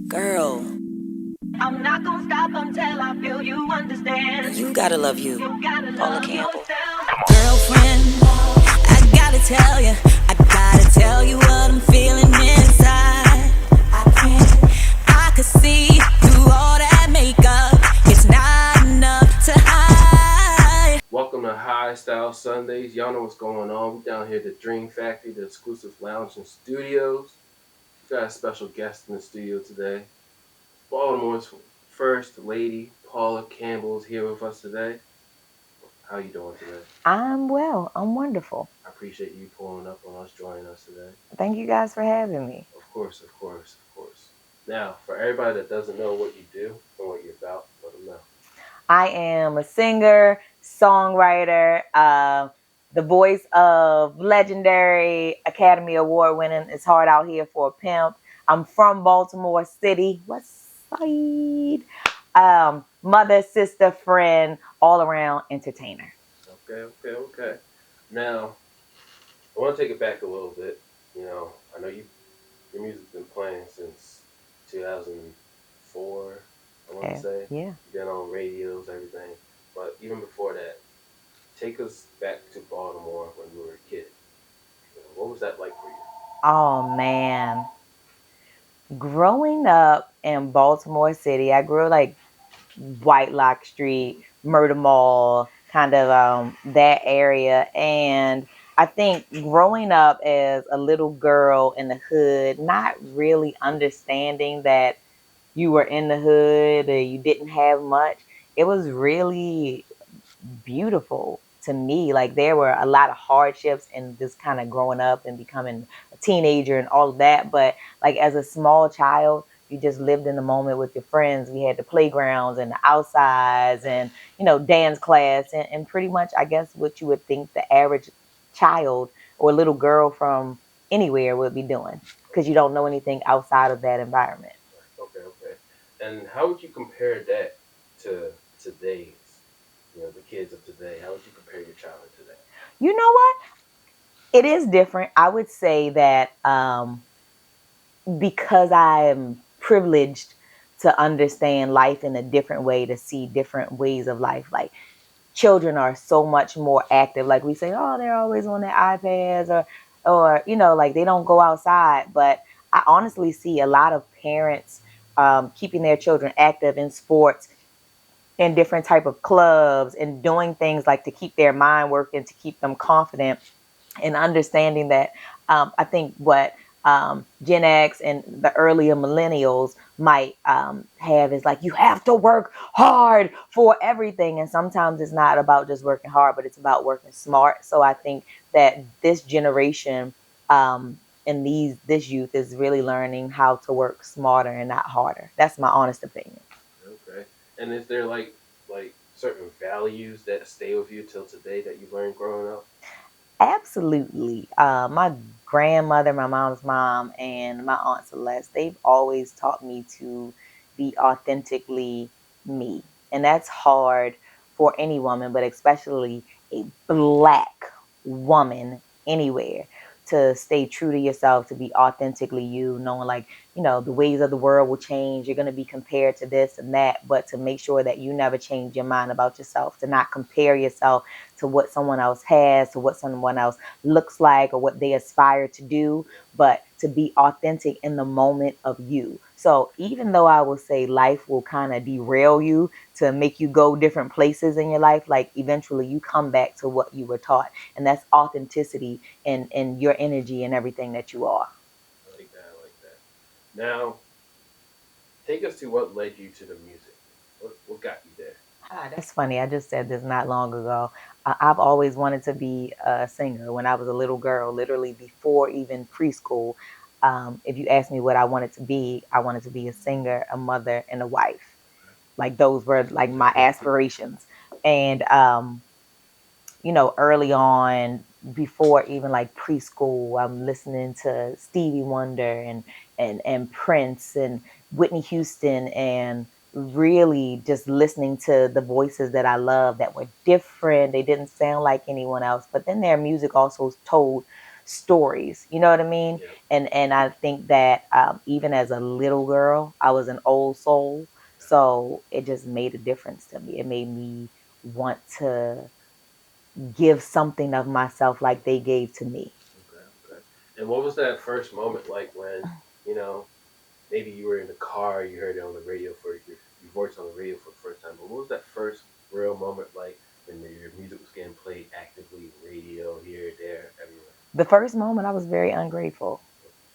Girl, I'm not gonna stop until I feel you understand. you gotta love you. You gotta Paula love Campbell. yourself. Girlfriend, I gotta tell you, what I'm feeling inside. I could see through all that makeup. It's not enough to hide. Welcome to High Style Sundays. Y'all know what's going on. We're down here at the Dream Factory, the exclusive lounge and studios. We got a special guest in the studio today. Baltimore's first lady, Paula Campbell, is here with us today. How you doing today? I'm well. I'm wonderful. I appreciate you pulling up on us, joining us today. Thank you guys for having me. Of course, of course, of course. Now, for everybody that doesn't know what you do and what you're about, let them know. I am a singer, songwriter, the voice of legendary Academy Award winning It's Hard Out Here for a Pimp. I'm from Baltimore City, West Side. Mother, sister, friend, all around entertainer. Okay. Now, I want to take it back a little bit. I know your music's been playing since 2004, I want to say. Yeah. You've been on radios, everything. But even before that, take us back to Baltimore when you were a kid. What was that like for you? Oh man. Growing up in Baltimore City, I grew like White Lock Street, Murder Mall, kind of that area. And I think growing up as a little girl in the hood, not really understanding that you were in the hood or you didn't have much, it was really beautiful to me. Like there were a lot of hardships in this kind of growing up and becoming a teenager and all of that. But like as a small child, you just lived in the moment with your friends. We had the playgrounds and the outsides and, dance class and pretty much, I guess, what you would think the average child or little girl from anywhere would be doing because you don't know anything outside of that environment. Okay. And how would you compare that to today's, the kids of today? How would you compare your childhood to that? You know what? It is different. I would say that because I am privileged to understand life in a different way, to see different ways of life. Like children are so much more active. Like we say, oh, they're always on their iPads or like they don't go outside. But I honestly see a lot of parents keeping their children active in sports, in different type of clubs, and doing things like to keep their mind working, to keep them confident and understanding that I think what Gen X and the earlier millennials might have is like, you have to work hard for everything. And sometimes it's not about just working hard, but it's about working smart. So I think that this generation and this youth is really learning how to work smarter and not harder. That's my honest opinion. Okay. And is there like certain values that stay with you till today that you learned growing up? Absolutely. My grandmother, my mom's mom, and my aunt Celeste, they've always taught me to be authentically me. And that's hard for any woman, but especially a black woman anywhere, to stay true to yourself, to be authentically you, knowing like, the ways of the world will change. You're going to be compared to this and that, but to make sure that you never change your mind about yourself, to not compare yourself to what someone else has, to what someone else looks like, or what they aspire to do, but to be authentic in the moment of you. So even though I will say life will kind of derail you to make you go different places in your life, like eventually you come back to what you were taught. And that's authenticity and your energy and everything that you are. I like that. Now, take us to what led you to the music. What got you there? That's funny. I just said this not long ago. I've always wanted to be a singer when I was a little girl, literally before even preschool. If you asked me what I wanted to be, I wanted to be a singer, a mother, and a wife. Like those were like my aspirations. And early on, before even like preschool, I'm listening to Stevie Wonder and Prince and Whitney Houston, and really just listening to the voices that I love that were different. They didn't sound like anyone else, but then their music also told stories. You know what I mean? Yep. And I think that even as a little girl, I was an old soul, so it just made a difference to me. It made me want to give something of myself like they gave to me. Okay. Okay. And what was that first moment like when you know maybe you were in the car, you heard it on the radio for your voice on the radio for the first time. But what was that first real moment like when your music was getting played actively, radio here, there, everywhere? The first moment, I was very ungrateful.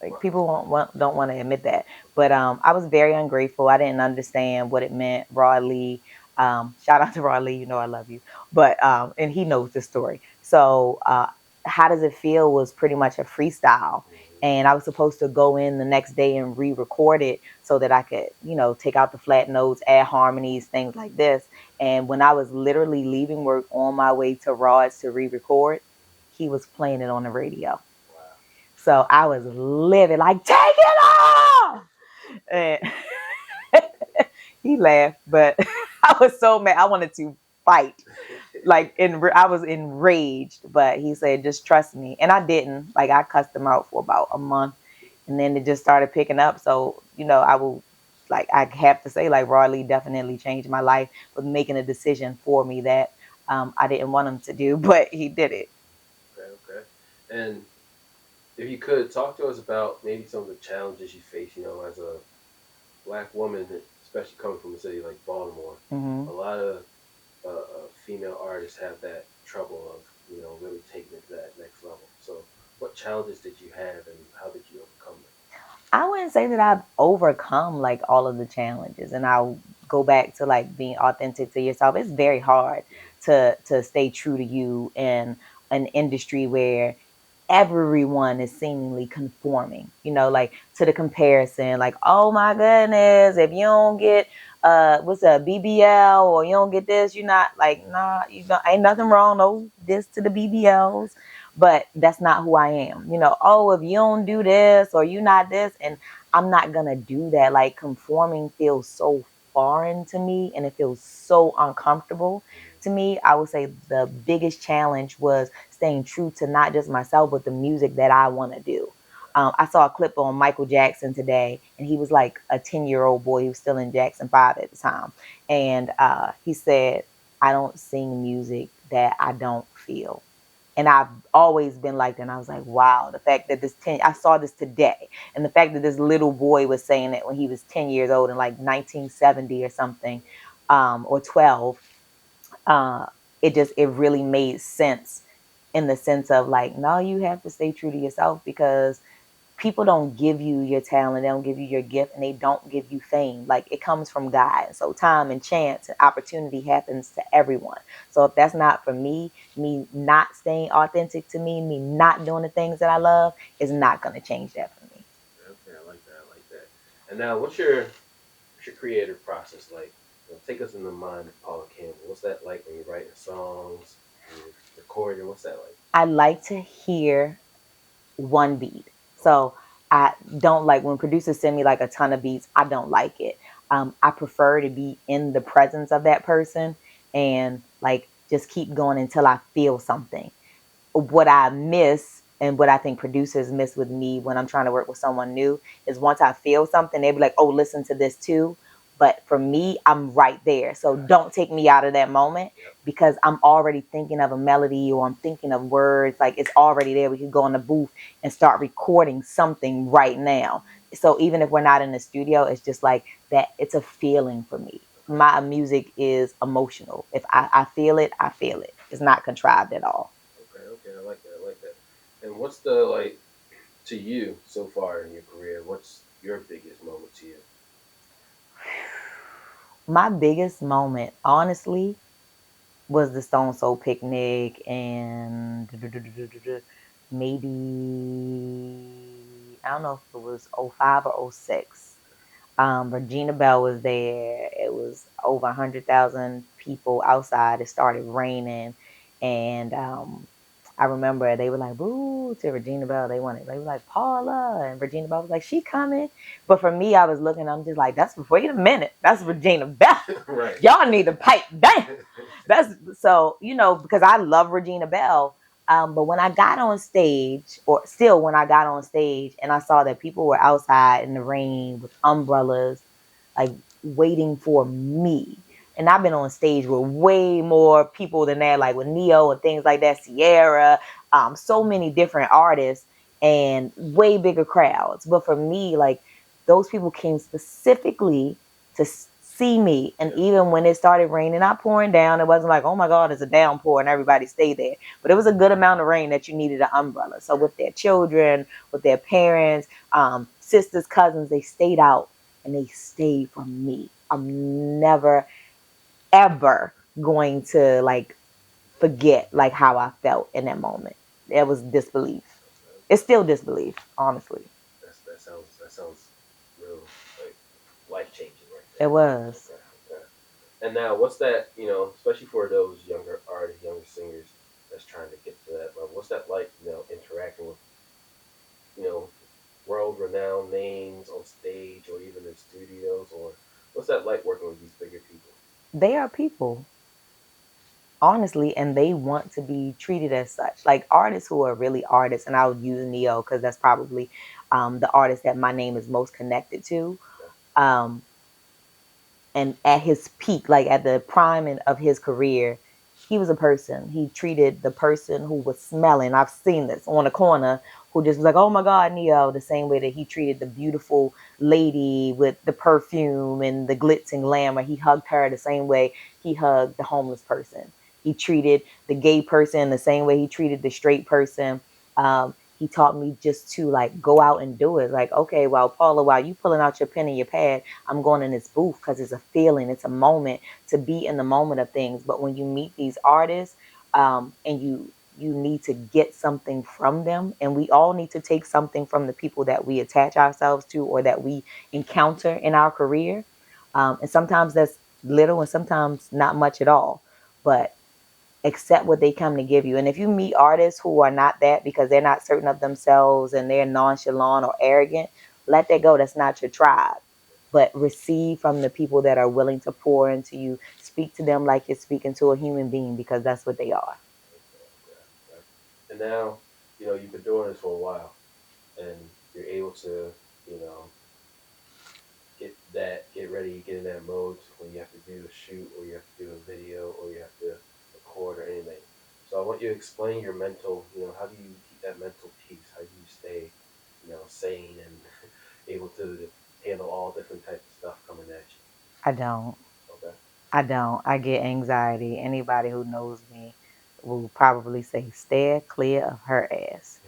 Like Wow. people don't want to admit that, but I was very ungrateful. I didn't understand what it meant. Rod Lee, shout out to Rod Lee, you know I love you, but and he knows this story. So how does it feel was pretty much a freestyle, Mm-hmm. and I was supposed to go in the next day and re-record it so that I could, take out the flat notes, add harmonies, things like this. And when I was literally leaving work on my way to Rod's to re-record, he was playing it on the radio. Wow. So I was livid, like, take it off. And he laughed, but I was so mad. I wanted to fight. Like, I was enraged, but he said, just trust me. And I didn't. Like, I cussed him out for about a month. And then it just started picking up. So, I will, like, I have to say, like, Rod Lee definitely changed my life with making a decision for me that I didn't want him to do, but he did it. Okay. Okay. And if you could talk to us about maybe some of the challenges you face, as a black woman, especially coming from a city like Baltimore, Hmm. a lot of female artists have that trouble of really taking it to that next level. So, what challenges did you have, and how did you overcome them? I wouldn't say that I've overcome like all of the challenges, and I'll go back to like being authentic to yourself. It's very hard to stay true to you in an industry where everyone is seemingly conforming, like to the comparison, like, oh my goodness, if you don't get what's a BBL, or you don't get this, you're not like, nah, you don't, ain't nothing wrong, no this to the BBLs, but that's not who I am. Oh, if you don't do this or you not this, and I'm not gonna do that. Like, conforming feels so foreign to me, and it feels so uncomfortable to me. I would say the biggest challenge was staying true to not just myself, but the music that I want to do. I saw a clip on Michael Jackson today, and he was like a 10-year-old boy. He was still in Jackson 5 at the time. And he said, I don't sing music that I don't feel. And I've always been like that. And I was like, wow, the fact that I saw this today. And the fact that this little boy was saying it when he was 10 years old in like 1970 or something, or 12, uh, it really made sense, in the sense of like, no, you have to stay true to yourself, because people don't give you your talent, they don't give you your gift, and they don't give you fame. Like, it comes from God. So time and chance and opportunity happens to everyone. So if that's not for me not staying authentic to me not doing the things that I love, is not going to change that for me. Okay, I like that. I like that. And now, what's your creative process like? Take us in the mind of Paula Campbell. What's that like when you're writing songs, when you're recording? What's that like? I like to hear one beat. Okay. So I don't like when producers send me like a ton of beats. I don't like it. I prefer to be in the presence of that person and like just keep going until I feel something. What I miss, and what I think producers miss with me when I'm trying to work with someone new, is once I feel something, they be like, oh, listen to this too. But for me, I'm right there. So Gotcha. don't take me out of that moment, Yep. because I'm already thinking of a melody, or I'm thinking of words. Like, it's already there. We could go in the booth and start recording something right now. So even if we're not in the studio, it's just like that. It's a feeling for me. Okay. My music is emotional. If I feel it, I feel it. It's not contrived at all. Okay. Okay. I like that. I like that. And what's the like to you so far in your career? What's your biggest moment to you? My biggest moment, honestly, was the Stone Soul picnic, and maybe, I don't know if it was '05 or '06. Regina Bell was there. It was over 100,000 people outside. It started raining, and I remember they were like, "Boo" to Regina Bell. They were like, "Paula," and Regina Bell was like, "She coming." But for me, I was looking. I'm just like, "That's wait a minute. That's Regina Bell. Right. Y'all need to pipe down." That's so, because I love Regina Bell. But when I got on stage, or still when I got on stage and I saw that people were outside in the rain with umbrellas, like waiting for me. And I've been on stage with way more people than that, like with Neo and things like that, Sierra, so many different artists and way bigger crowds. But for me, like those people came specifically to see me. And even when it started raining, not pouring down, it wasn't like, oh my God, it's a downpour and everybody stayed there. But it was a good amount of rain that you needed an umbrella. So with their children, with their parents, sisters, cousins, they stayed out and they stayed for me. I'm never, ever going to like forget like how I felt in that moment. It was disbelief. It's still disbelief, honestly. That sounds real like life changing right It there. was. Okay, okay. And now, what's that? Especially for those younger artists, younger singers that's trying to get to that level. What's that like? Interacting with you know world renowned names on stage or even in studios, or what's that like working with these bigger people? They are people, honestly, and they want to be treated as such. Like artists who are really artists, and I would use Neo because that's probably the artist that my name is most connected to. Okay. Um, and at his peak, like at the prime of his career, he was a person. He treated the person who was smelling. I've seen this on the corner who just was like, "Oh my God, Neo," the same way that he treated the beautiful lady with the perfume and the glitz and glamour. He hugged her the same way he hugged the homeless person. He treated the gay person the same way he treated the straight person. He taught me just to like go out and do it. Like, okay, well, Paula, while you pulling out your pen and your pad, I'm going in this booth because it's a feeling, it's a moment to be in the moment of things. But when you meet these artists, and you need to get something from them, and we all need to take something from the people that we attach ourselves to or that we encounter in our career. And sometimes that's little, and sometimes not much at all. But accept what they come to give you. And if you meet artists who are not that because they're not certain of themselves and they're nonchalant or arrogant, let that go. That's not your tribe. But receive from the people that are willing to pour into you. Speak to them like you're speaking to a human being because that's what they are. Okay, okay, okay. And now, you've been doing this for a while, and you're able to, you know, get ready, get in that mode when you have to do a shoot or you have to do a video or you have to record or anything. So I want you to explain your mental, how do you keep that mental peace? How do you stay, sane and able to handle all different types of stuff coming at you? I don't. Okay. I don't. I get anxiety. Anybody who knows me will probably say, "Stay clear of her ass."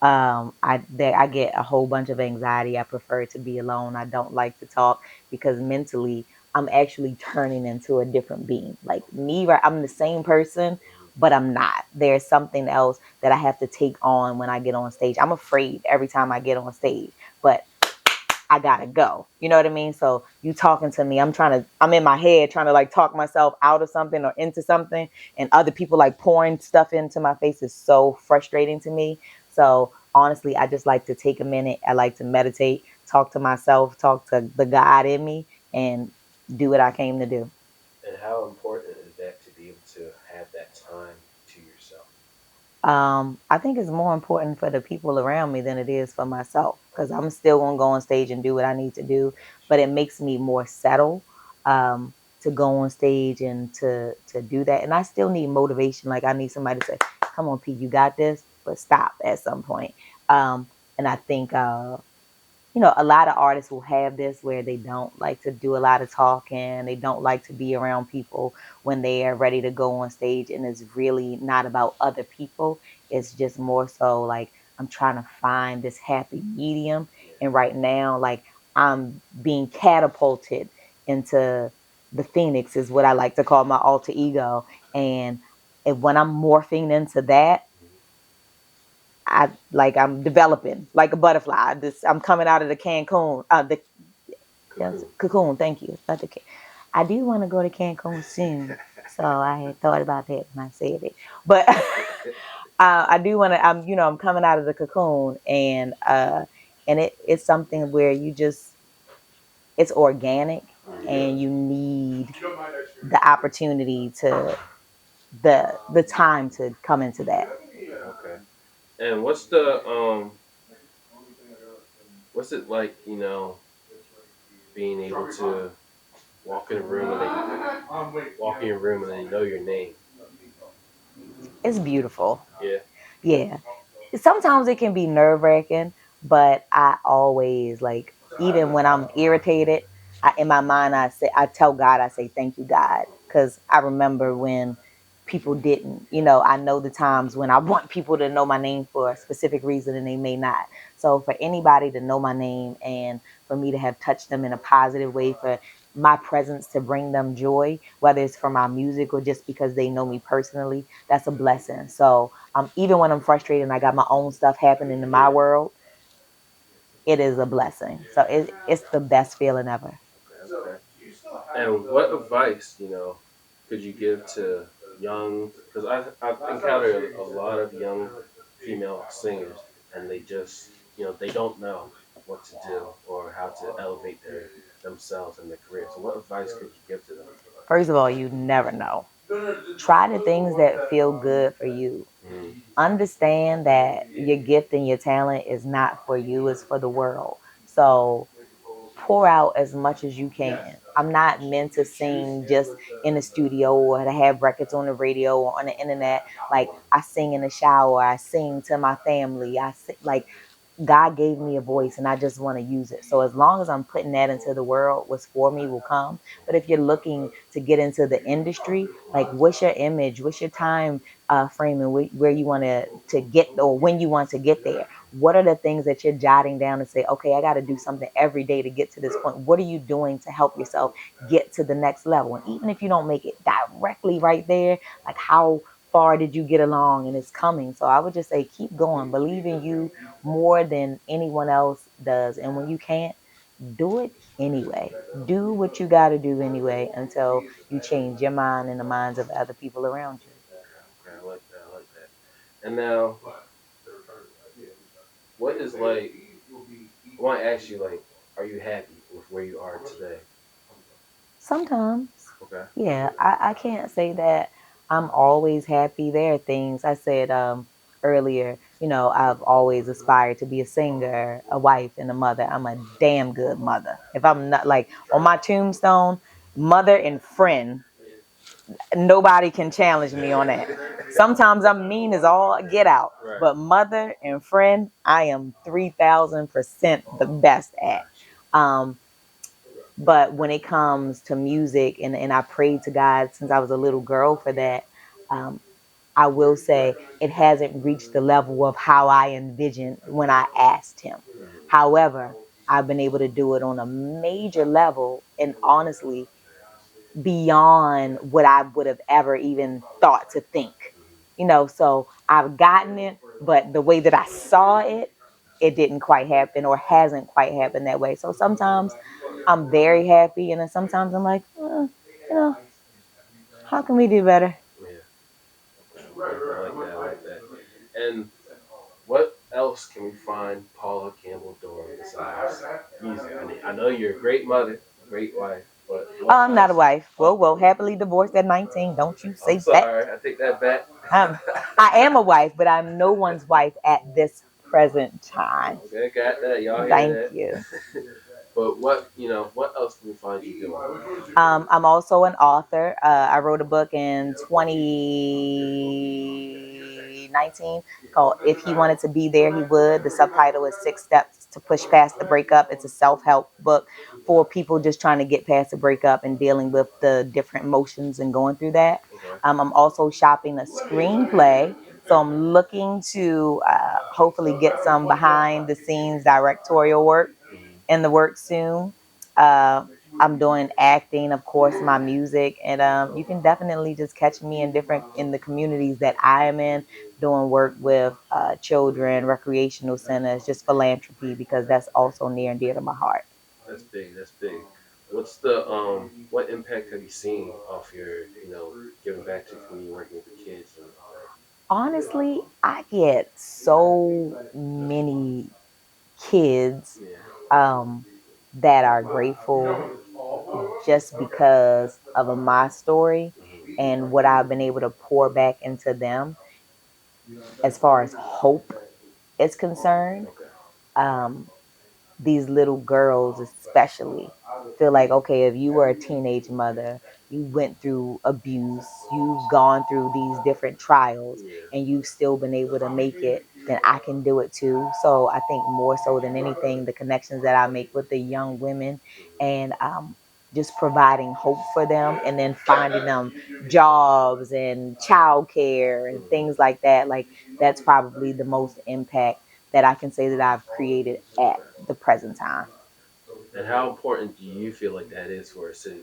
I get a whole bunch of anxiety. I prefer to be alone. I don't like to talk because mentally I'm actually turning into a different being. Like Okay. me, right? I'm the same person, but I'm not. There's something else that I have to take on when I get on stage. I'm afraid every time I get on stage, but I gotta go. You know what I mean? So you talking to me, I'm in my head trying to like talk myself out of something or into something, and other people like pouring stuff into my face is so frustrating to me. So honestly, I just like to take a minute. I like to meditate, talk to myself, talk to the God in me, and do what I came to do. And how important is that to be able to have that time to yourself? I think it's more important for the people around me than it is for myself because I'm still gonna go on stage and do what I need to do, but it makes me more settled to go on stage and to do that. And I still need motivation. Like I need somebody to say, "Come on, Pete, you got this," but stop at some point. And I think a lot of artists will have this where they don't like to do a lot of talking. They don't like to be around people when they are ready to go on stage. And it's really not about other people. It's just more so like I'm trying to find this happy medium. Yeah. And right now, like I'm being catapulted into the Phoenix, is what I like to call my alter ego. And when I'm morphing into that, Mhm. I'm developing like a butterfly. I'm coming out of the Cancun, the yes, Cocoon. cocoon. Thank you. Not the I do want to go to Cancun soon, so I had thought about that when I said it. But I do want to. I'm coming out of the cocoon, and it's something where it's organic, and you need the opportunity to the time to come into that. And what's it like, being able to walk in a room and walk in your room and they know your name? It's beautiful. Yeah. Yeah. Sometimes it can be nerve wracking, but I always like, even when I'm irritated, in my mind, I tell God, I say, thank you, God. Because I remember when people didn't, I know the times when I want people to know my name for a specific reason and they may not. So for anybody to know my name and for me to have touched them in a positive way, for my presence to bring them joy, whether it's for my music or just because they know me personally, that's a blessing. So even when I'm frustrated and I got my own stuff happening in my world, it is a blessing. So it's the best feeling ever. Okay. And what advice, could you give to young? Because I've encountered a lot of young female singers, and they just, they don't know what to do or how to elevate themselves and their career. So, what advice could you give to them? First of all, you never know. Try the things that feel good for you. Mm. Understand that your gift and your talent is not for you, it's for the world. So pour out as much as you can. I'm not meant to sing just in the studio or to have records on the radio or on the internet. Like, I sing in the shower, I sing to my family. I sing, like, God gave me a voice and I just want to use it. So as long as I'm putting that into the world, what's for me will come. But if you're looking to get into the industry, like, what's your image? What's your time frame and where you want to get, or when you want to get there? What are the things that you're jotting down and say, okay, I got to do something every day to get to this point? What are you doing to help yourself get to the next level? And even if you don't make it directly right there, like, how far did you get along and it's coming? So I would just say, keep going, believe in you more than anyone else does. And when you can't, do it anyway. Do what you got to do anyway until you change your mind and the minds of other people around you. Okay, I like that. I like that. And now, what is like? I want to ask you, like, are you happy with where you are today? Sometimes, Okay. yeah, I can't say that I'm always happy. There are things I said earlier, I've always aspired to be a singer, a wife, and a mother. I'm a damn good mother. If I'm not, like, on my tombstone, mother and friend, nobody can challenge me on that. Sometimes I'm mean as all get out, Right. but mother and friend, I am 3,000% the best at. Um, but when it comes to music, and I prayed to God since I was a little girl for that, um, I will say it hasn't reached the level of how I envisioned when I asked Him. However, I've been able to do it on a major level, and honestly, beyond what I would have ever even thought to think. So I've gotten it, but the way that I saw it, it didn't quite happen or hasn't quite happened that way. So sometimes I'm very happy, and then sometimes I'm like, you know, how can we do better? Yeah. I like that. I like that. And what else can we find Paula Campbell doing besides music? I know you're a great mother, great wife, but I'm not a wife. Whoa, happily divorced at 19. Don't you I'm say that. sorry, I take that back. Um, I am a wife, but I'm no one's wife at this present time. Okay, got that. Y'all Thank hear you. that? But what else can we find you doing? I'm also an author. I wrote a book in 2019 called If He Wanted to Be There, He Would. The subtitle is 6 Steps to Push Past the Breakup. It's a self-help book for people just trying to get past the breakup and dealing with the different emotions and going through that. Okay. I'm also shopping a screenplay. So I'm looking to hopefully get some behind the scenes directorial work in the work soon. Uh, I'm doing acting, of course, my music, and you can definitely just catch me in the communities that I am in, doing work with children, recreational centers, just philanthropy, because that's also near and dear to my heart. That's big. That's big. What's the what impact have you seen off your giving back to the community, working with the kids and all that? Honestly, I get so many kids Yeah. that are grateful just because of my story and what I've been able to pour back into them as far as hope. is concerned, Okay. um, these little girls especially feel like, okay, if you were a teenage mother, you went through abuse, you've gone through these different trials, Yeah. and you've still been able to make it, then I can do it too. So I think more so than anything, the connections that I make with the young women, and just providing hope for them, and then finding them jobs and childcare and things like that, like that's probably the most impact that I can say that I've created at Okay. the present time. And how important do you feel like that is for a city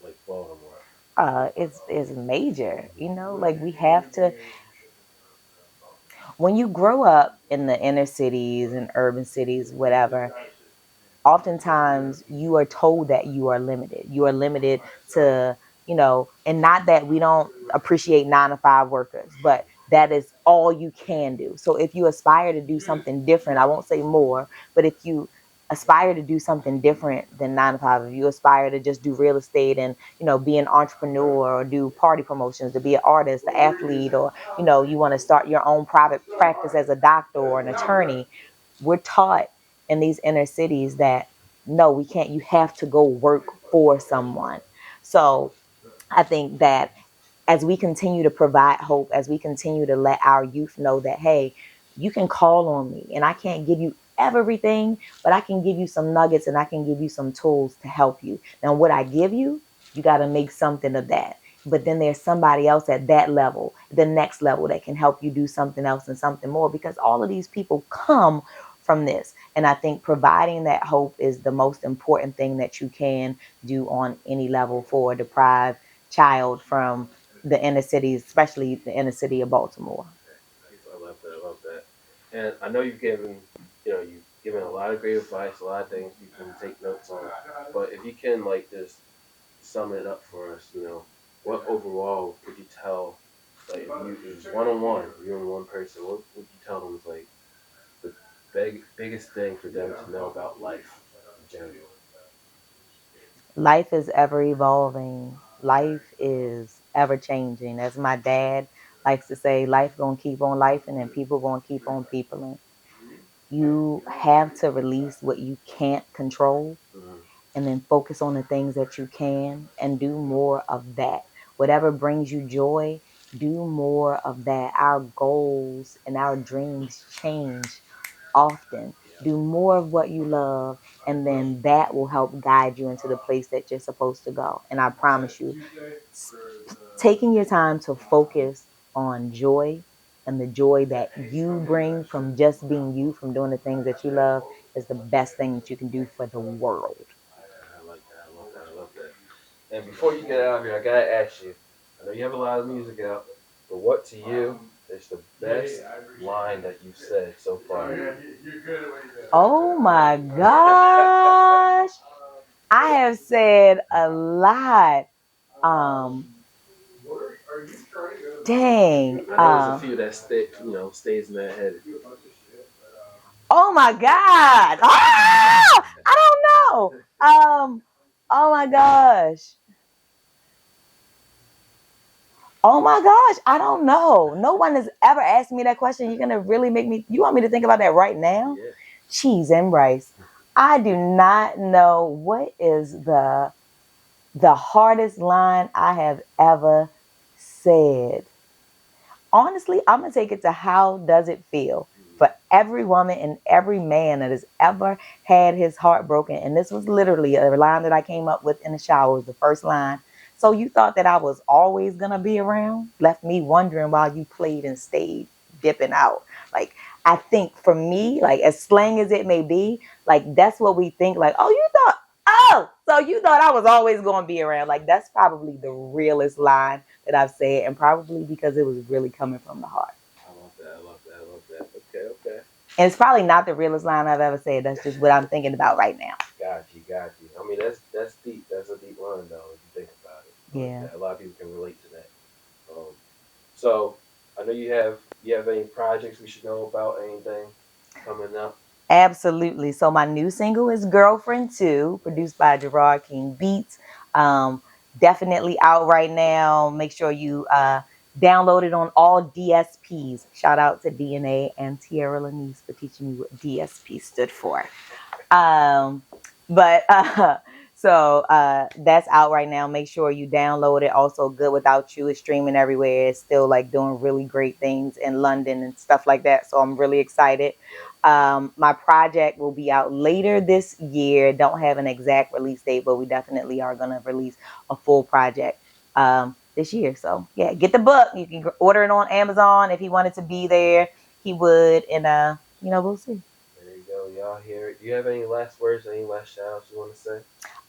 like Baltimore? It's major, like we have to, when you grow up in the inner cities and urban cities, whatever, oftentimes you are told that you are limited. You are limited to, and not that we don't appreciate 9 to 5 workers, but that is all you can do. So if you aspire to do something different, I won't say more, but if you aspire to do something different than 9 to 5, if you aspire to just do real estate and, be an entrepreneur or do party promotions, to be an artist, an athlete, or, you want to start your own private practice as a doctor or an attorney, we're taught in these inner cities that no, we can't. You have to go work for someone. So I think that as we continue to provide hope, as we continue to let our youth know that, hey, you can call on me and I can't give you everything, but I can give you some nuggets and I can give you some tools to help you. Now, what I give you, you got to make something of that. But then there's somebody else at that level, the next level, that can help you do something else and something more, because all of these people come from this. And I think providing that hope is the most important thing that you can do on any level for a deprived child from the inner cities, especially the inner city of Baltimore. I love that. I love that. And I know you've given a lot of great advice, a lot of things people can take notes on. But if you can like just sum it up for us, what overall would you tell, like if you it was one on one, you and one person, what would you tell them is like the biggest thing for them to know about life in general? Life is ever evolving. Life is ever changing. As my dad likes to say, life gonna keep on lifing and people gonna keep on peopling. You have to release what you can't control Mm-hmm. and then focus on the things that you can and do more of that. Whatever brings you joy, do more of that. Our goals and our dreams change often. Do more of what you love, and then that will help guide you into the place that you're supposed to go. And I promise you, taking your time to focus on joy and the joy that you bring from just being you, from doing the things that you love, is the best thing that you can do for the world. I like that. I love that. I love that. And before you get out of here, I gotta ask you. I know you have a lot of music out, but what to you is the best line that you've said so far? Oh my gosh. I have said a lot. Um, dang. I know there's a few that stays in their head. Oh my God. I don't know. Oh my gosh. Oh my gosh. I don't know. No one has ever asked me that question. You're going to really make me, you want me to think about that right now? Yeah. Cheese and rice. I do not know what is the hardest line I have ever said. Honestly, I'm going to take it to how does it feel for every woman and every man that has ever had his heart broken. And this was literally a line that I came up with in the shower. It was the first line. So you thought that I was always going to be around? Left me wondering while you played and stayed dipping out. Like, I think for me, like as slang as it may be, like that's what we think. Like, so you thought I was always going to be around. Like, that's probably the realest line that I've said, and probably because it was really coming from the heart. I love that. I love that. I love that. Okay. Okay. And it's probably not the realest line I've ever said. That's just what I'm thinking about right now. Got you. Got you. I mean, that's deep. That's a deep line, though, if you think about it. I like Yeah. that. A lot of people can relate to that. So I know you have any projects we should know about, anything coming up? Absolutely. So my new single is Girlfriend 2, produced by Gerard King Beats. Um, Definitely out right now. Make sure you Download it on all DSPs. Shout out to DNA and Tierra Lanise for teaching me what DSP stood for. Um, but so that's out right now. Make sure you download it. Also, Good Without You is streaming everywhere. It's still like doing really great things in London and stuff like that. So I'm really excited. My project will be out later this year. Don't have an exact release date, but we definitely are going to release a full project this year. So yeah, get the book. You can order it on Amazon. If he wanted to be there, he would. And we'll see. There you go, y'all hear it. Do you have any last words, any last shout outs you want to say?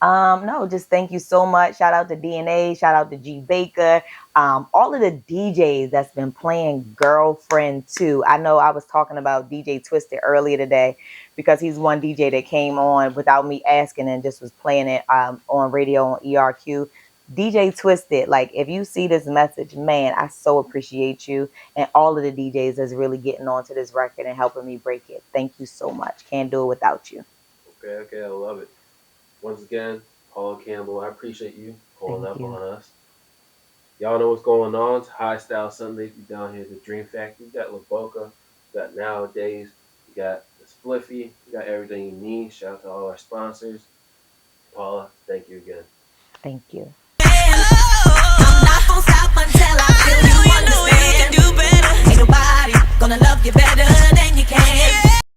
No, just thank you so much. Shout out to DNA, shout out to G Baker, all of the DJs that's been playing Girlfriend 2. I know I was talking about DJ Twisted earlier today because he's one DJ that came on without me asking and just was playing it on radio on ERQ. DJ Twisted, like if you see this message, man, I so appreciate you and all of the DJs that's really getting onto this record and helping me break it. Thank you so much. Can't do it without you. Okay, okay, I love it. Once again, Paula Campbell, I appreciate you pulling Thank up you. on us. Y'all know what's going on. It's High Style Sundays. We down here at the Dream Factory. We got La Boca. We got Nowadays. We got the Spliffy. We got everything you need. Shout out to all our sponsors. Paula, thank you again. Thank you.